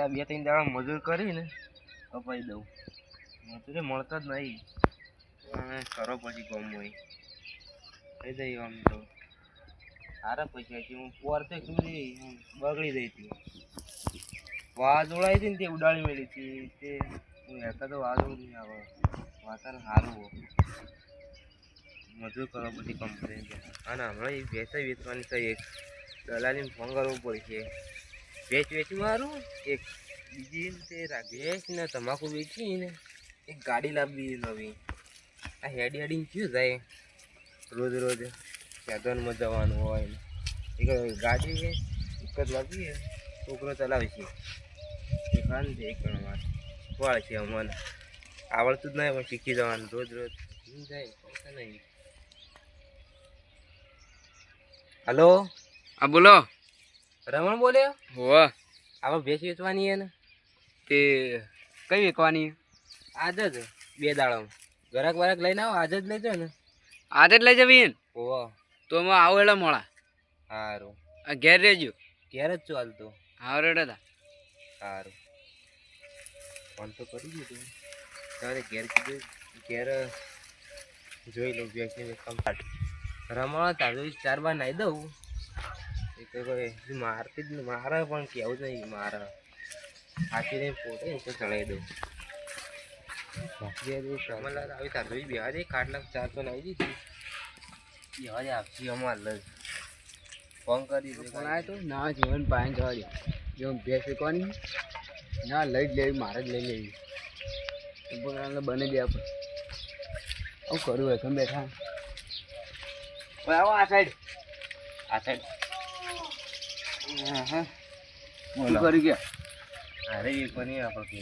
આ 2-3 દાડા મજૂર કરીને કપાઈ દઉં. મજૂરે મળતા જ નહીં. કરો પછી ગમ હોય કહી દઈ આમ તો સારા પૈસા છે. હું પોર તો એટલી બધી બગડી ગઈ હતી. વાદળાઈ હતી ને તે ઉડાડી મેળી હતી તે હું હેરતા તો વાદળ નહીં આવે. વાતાવરણ સારું હોય. મજૂર કરો બધી કંપની. અને હમણાં એ ભેંસ વેચવાની છે. એક દલાલીને ફોન કરવો પડશે. ભેંસ વેચવું સારું. એક બીજી તે ભેંસ ને તમાકુ વેચીને એક ગાડી લાવવી નવી. આ હેડી હેડીને શું જાય રોજ રોજ સાધનમાં જવાનું હોય. એક ગાડી છે એક જ લાવીએ છોકરો ચલાવે છે. એ ખાન છે એક વાર શીખવાડે છે અમને. આવડતું જ નહીં પણ શીખી જવાનું. રોજ રોજ જાય પૈસા નહીં. હલો હા બોલો. રમણ બોલ્યો? હોવા. આપણે ભેંસ વેચવાની છે ને તે કઈ વેચવાની? આજ જ 2 દાડામાં. ગરાક વરાક લઈને આવો આજ જ લઈ જાઓ ને. આજે જ લઈ જવી ને? હોવા. તો અમે આવો એટલે મોડા. સારું. આ ઘેર રહેજો. ઘેર જ ચાલતું. હા રેડા તા. સારું. ફોન તો કરી દીધું. તારે ઘેર કીધું ઘેર જોઈ લઉં ભેંસની કમ્પ્લીટ. રમણ તારે 4 વાર નાહી દઉં. એ તો કોઈ મારતી જ મારે પણ કેવું જ નહીં. મારે હાથીને પોતે ઉપર ચડાવી દઉં. રમણલાલ આવી તાર જોઈ બેવા દે. ખાટલા 4 તો નાહી દીધી. બેવા દે આપશી અમાર જ ફોન કરી દે. ફોન આવ્યો તો ના જીવન પાયન જવા દે. જો ભેંસ વેચવાની ના લઈ જ લેવી. મારે જ લઈ લેવી. બને દે આપણે આવું કરવું હોય તમે બેઠા. આવો આ સાઈડ. આ સાઈડ હા હા શું કરી ગયા? અરે એ પણ આપણે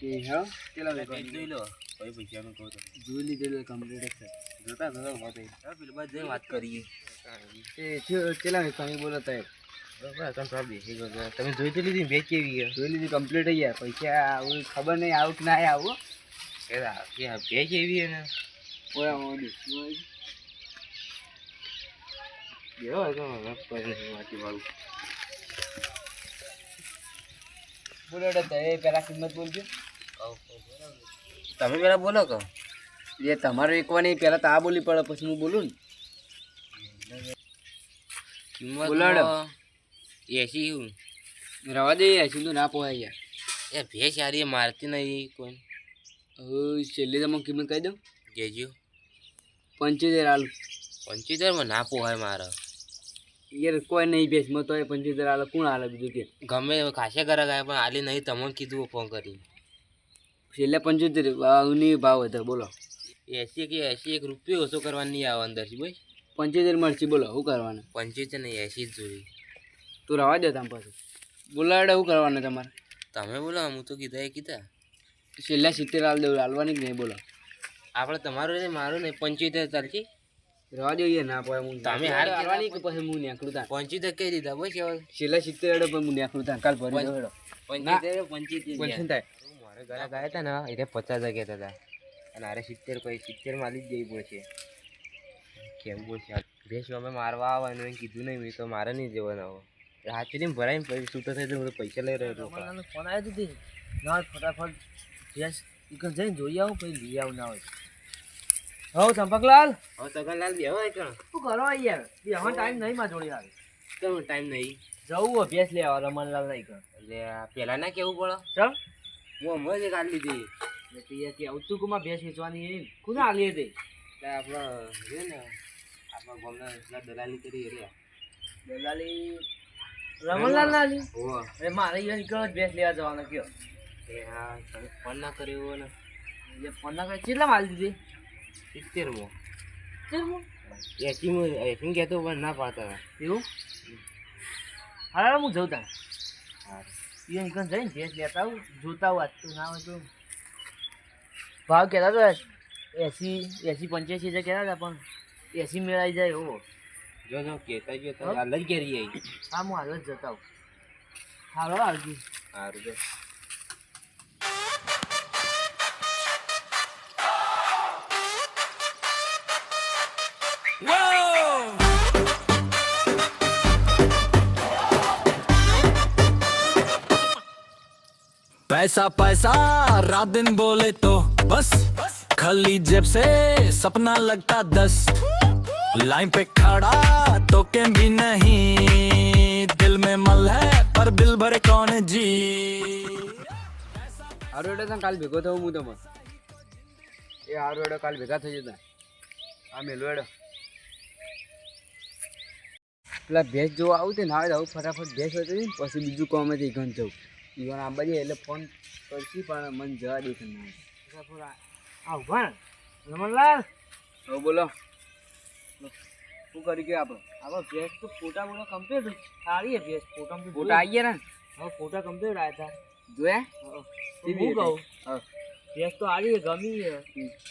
એ હા પેલા જોઈ લો પછી પૈસાનું કહું તો જોઈ લીધેલું કમ્પ્લીટ છે. જોતા જોતા મતે પેલી બાદ જઈ વાત કરીએ. એ ચેલા વેચવાની બોલો સાહેબ? તમે જોઈ તો લીધી ભેજ કેવી જોઈ લીધી કમ્પ્લીટ યાર. પૈસા આવું ખબર નહીં આવું કે ના આવું. ભેજ એવી ને ઓયા મોડી બોલો એ પેલા કિંમત બોલજો. તમે પેલા બોલો કહો. એ તમારે વેચવાની પેલા તો આ બોલી પડે પછી હું બોલું ને. કિંમત બોલાડો. 80. રવા દે 80 તો ના પોહાય યાર. એ ભેજ સારી મારતી નહીં કોઈ. હવે છેલ્લી તમે કિંમત કહી દઉં. કેજો 75 હાલ. 75 ના પોહાય મારે યાર. કોઈ નહીં ભેસમાં તો 75 હાલ. કોણ હાલે બીજું કે ગમે ખાસે કરા ગયા પણ હાલી નહીં. તમને કીધું ફોન કરી. છેલ્લે 75 ભાવની ભાવ હતો બોલો. 80 કે 81 રૂપિયો ઓછો કરવાની નહીં આવે અંદરથી ભાઈ. 75 મળશે બોલો. શું કરવાનું? 75 નહીં 80 જ જોઈ. તું રવા દે તમે પાછું બોલાડે. શું કરવાનું તમારે? તમે બોલો. હું તો કીધા એ કીધા. છેલ્લા 70 હાલ દેવું. હાલવાની કે નહીં બોલો? આપણે તમારું નહીં મારું નહીં 75 ચાલશે. રવા દઈએ ના પોય હું. તમે હાલ કરવાની કે પછી હું નીકળું તા. 75 કહી દીધા બસ. છેલ્લા 70 હેડો પણ હું નીકળું તા. કાલ ભરી દો હેડો. 75 બોલશે થાય. મારે ઘરે ગયા હતા ને એટલે 50 કહેતા હતા. અને અરે 70 પછી 70 માં જ જઈ પડશે. કેવું બોલશે ભેંસ અમે મારવા આવવાનું એમ કીધું નહીં. મેં તો મારે નહીં જવાનું હવે. હાથથી ભરાઈને પછી છૂટો થઈ તો પૈસા લઈ રહ્યો. ફોન આવ્યો હતી ના ફટાફટ ભેંસ જઈને જોઈ આવું પછી લઈ આવું ના હોય. હવ ચંપકલાલ હવે સગનલાલ બે હોય કણ શું કરો યાર? બેહવાનો ટાઈમ નહીં માં જોડી આવે. કેમ ટાઈમ નહીં? જવું હોય ભેંસ લેવા. રમણલાલ નહીં કર એટલે પેલા ના કેવું પડે. ચમ હું હમણાં જ એક આલી દીધી. એટલે કે ઉતુકમાં ભેંસ વેચવાની એની કોને આલી હતી? એટલે આપણે છે ને આપણા ગામના દલાલી કરી એટલે દલાલી રમણલાલ ના આલી. હોવા અરે મારે યાર નીકળો જ ભેંસ લેવા જવાનો કયો. એ હા તમે ફોન ના કર્યો ને. એ ફોન ના કરે કેટલા માલ દીધી? 70 માં ચલ 80 કહેતો પણ ના પાડતા હતા. એવું હા હું જઉં તાર. હા એ નીકળ જઈને ભેંસ લેતા આવું. જોતા આવું આજ તો ના હોય તો ભાવ કહેતા હતા 80 85 કહેતા હતા પણ 80 મેળાઈ જાય એવો. જો જો કહેતા ગયો તો હાલ જ ઘેરી આવી. હા હું હાલ જ જતા આવું. હાલો આવજો. સારું જો पैसा पैसा रात दिन बोले तो बस खाली जेब से सपना लगता 10 लाइन पे खड़ा तो के भी नहीं दिल में मल है पर बिल भरे कौन जी હારું હેડો કાલ ભેગો થવું હું તમે એ હારું હેડો કાલ ભેગા થઈ જતા આ મેલું હેડો પેલા ભેંસ જોવા આવું તે ના આવું ફટાફટ ભેંસ હોય ને પછી બીજું કામ હતી ઘન જવું ઈવન આ બાજુ એટલે ફોન કરશી પણ મને જવા દે કે ના ઉભા ને રમણલાલ હવે બોલો શું કરી ગયો આપણે હવે ભેંસ તો ફોટા બોટા કમ્પ્લીટ સારી હે ભેંસ ફોટા ફોટા આવી ગયા ને હવે ફોટા કમ્પ્લીટ આવ્યા હતા જોયા હું કહું હા ભેંસ તો આવી હે ગમી હે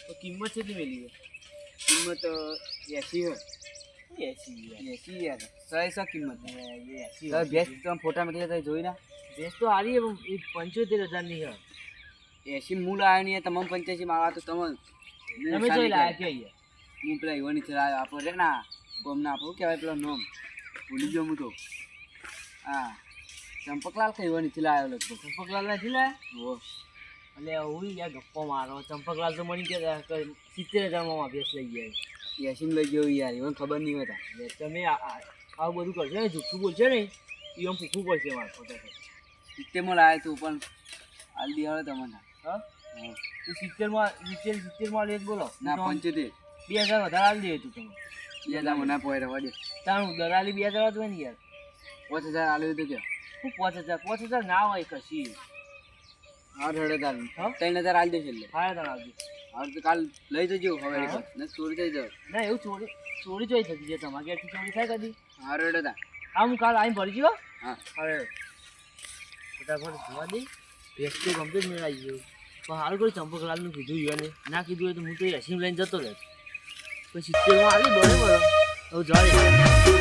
તો કિંમત છે મેલી કિંમત 80 હે 80 યાર 100 કિંમત એસી ભેંસ તમે ફોટા મોકલ્યા હતા જોઈ ના ભેંસ તો આવી હે 75,000 હે 80 મૂળ આવ્યા નહીં તમામ 85 માં આવ્યા તો તમે જોઈ લાયા કે અહીંયા હું પેલા યુવાની છે આપણે રે ના ગોમના આપણું કહેવાય પેલા નોમ ભૂલી ગયો હું તો હા ચંપકલાલ કઈ યુવાની થી લાવ્યો લગભગ ચંપકલાલ નથી લાયા હો એટલે હું યાર ગપ્પો મારો ચંપકલાલ તો મને કે 70,000 માં ભેંસ લઈ ગયા યશીમ લઈ ગયો યાર એને ખબર નહીં હતા તમે આવું બધું કરશો ને જુઠ્ઠું બોલશે ને એ આમ પૂછવું પડશે મારે ફોટા 70 માં લાવ્યો તું પણ હાલ દિવાળો તમને હા તું 70 માં લે બોલો ના 75 2000 વધારે આવી દે તું તમે 2000 ના પોય રવા દે તારું દલાલી 2000 જ હોય ને યાર 5000 આલ્યો તો કે શું 5000 ના હોય કશી હા રડે તાર હા 3000 આલ દેશે એટલે હા તાર આવજો હવે તો કાલ લઈ જજો હવે હા. ને ચોરી થઈ જાવ ના એવું ચોરી જોઈ થતી છે તમારે ઘેરથી ચોરી થાય કદી હા રડે તા હા હું કાલ આવીને ભરી ગયો હા અરે ફટાફટ જોવા દે ભેંસ તો કમ્પ્લીટ મેળાઈ ગયું પણ હારું કોઈ ચંપકલાલનું કીધું યુવાને ના કીધું હોય તો હું તો 80 લઈને જતો રહે પછી 70 માં આવી બરાબર હવે જવા દે